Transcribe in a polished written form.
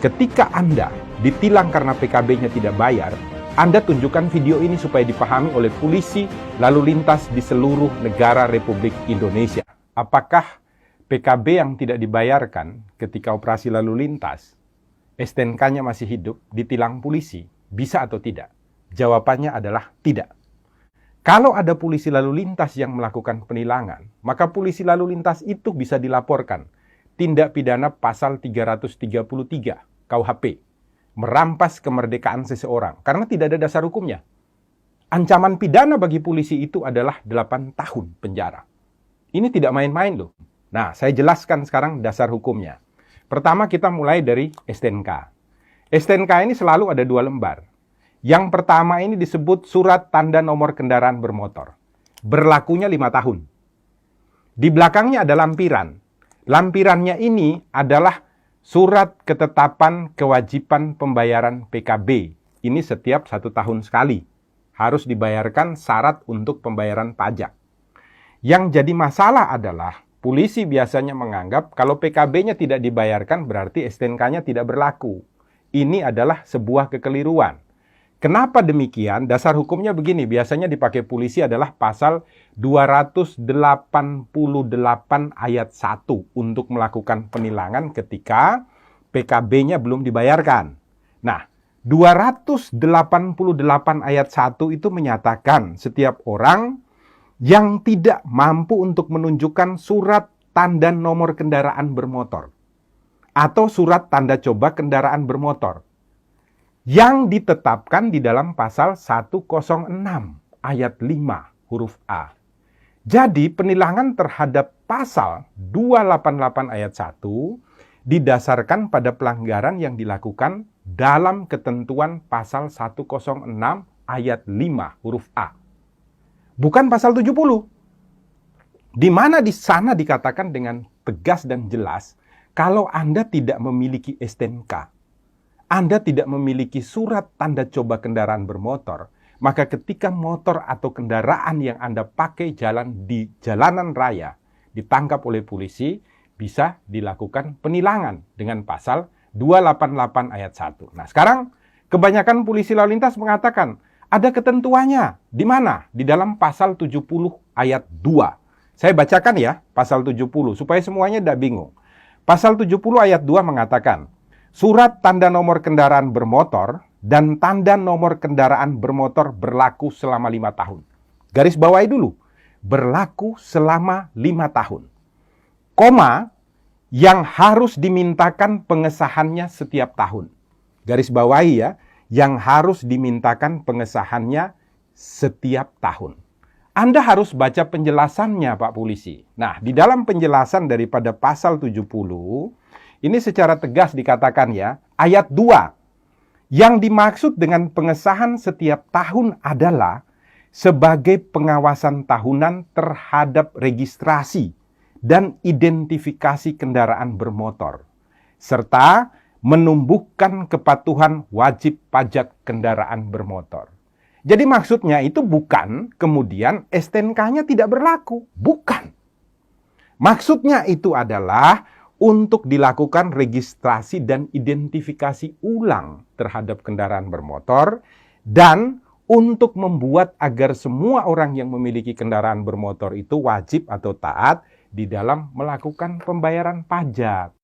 Ketika Anda ditilang karena PKB-nya tidak bayar, Anda tunjukkan video ini supaya dipahami oleh polisi lalu lintas di seluruh negara Republik Indonesia. Apakah PKB yang tidak dibayarkan ketika operasi lalu lintas, STNK-nya masih hidup, ditilang polisi, bisa atau tidak? Jawabannya adalah tidak. Kalau ada polisi lalu lintas yang melakukan penilangan, maka polisi lalu lintas itu bisa dilaporkan tindak pidana pasal 333 KUHP, merampas kemerdekaan seseorang, karena tidak ada dasar hukumnya. Ancaman pidana bagi polisi itu adalah 8 tahun penjara. Ini tidak main-main loh. Nah, saya jelaskan sekarang dasar hukumnya. Pertama kita mulai dari STNK. STNK ini selalu ada 2 lembar. Yang pertama ini disebut surat tanda nomor kendaraan bermotor. Berlakunya 5 tahun. Di belakangnya ada lampiran. Lampirannya ini adalah surat ketetapan kewajiban pembayaran PKB. Ini setiap 1 tahun sekali. Harus dibayarkan syarat untuk pembayaran pajak. Yang jadi masalah adalah polisi biasanya menganggap kalau PKB-nya tidak dibayarkan berarti STNK-nya tidak berlaku. Ini adalah sebuah kekeliruan. Kenapa demikian? Dasar hukumnya begini, biasanya dipakai polisi adalah pasal 288 ayat 1 untuk melakukan penilangan ketika PKB-nya belum dibayarkan. Nah, 288 ayat 1 itu menyatakan setiap orang yang tidak mampu untuk menunjukkan surat tanda nomor kendaraan bermotor atau surat tanda coba kendaraan bermotor yang ditetapkan di dalam pasal 106 ayat 5 huruf A. Jadi penilangan terhadap pasal 288 ayat 1 didasarkan pada pelanggaran yang dilakukan dalam ketentuan pasal 106 ayat 5 huruf A. Bukan pasal 70. Di mana di sana dikatakan dengan tegas dan jelas kalau Anda tidak memiliki STNK, Anda tidak memiliki surat tanda coba kendaraan bermotor, maka ketika motor atau kendaraan yang Anda pakai jalan di jalanan raya ditangkap oleh polisi, bisa dilakukan penilangan dengan pasal 288 ayat 1. Nah, sekarang kebanyakan polisi lalu lintas mengatakan ada ketentuannya. Di mana? Di dalam pasal 70 ayat 2. Saya bacakan ya, pasal 70 supaya semuanya tidak bingung. Pasal 70 ayat 2 mengatakan, surat tanda nomor kendaraan bermotor dan tanda nomor kendaraan bermotor berlaku selama 5 tahun. Garis bawahi dulu. Berlaku selama 5 tahun. Koma, yang harus dimintakan pengesahannya setiap tahun. Garis bawahi ya, yang harus dimintakan pengesahannya setiap tahun. Anda harus baca penjelasannya, Pak Polisi. Nah, di dalam penjelasan daripada pasal 70, ini secara tegas dikatakan ya, ayat 2. Yang dimaksud dengan pengesahan setiap tahun adalah sebagai pengawasan tahunan terhadap registrasi dan identifikasi kendaraan bermotor, serta menumbuhkan kepatuhan wajib pajak kendaraan bermotor. Jadi maksudnya itu bukan kemudian STNK-nya tidak berlaku. Bukan. Maksudnya itu adalah untuk dilakukan registrasi dan identifikasi ulang terhadap kendaraan bermotor dan untuk membuat agar semua orang yang memiliki kendaraan bermotor itu wajib atau taat di dalam melakukan pembayaran pajak.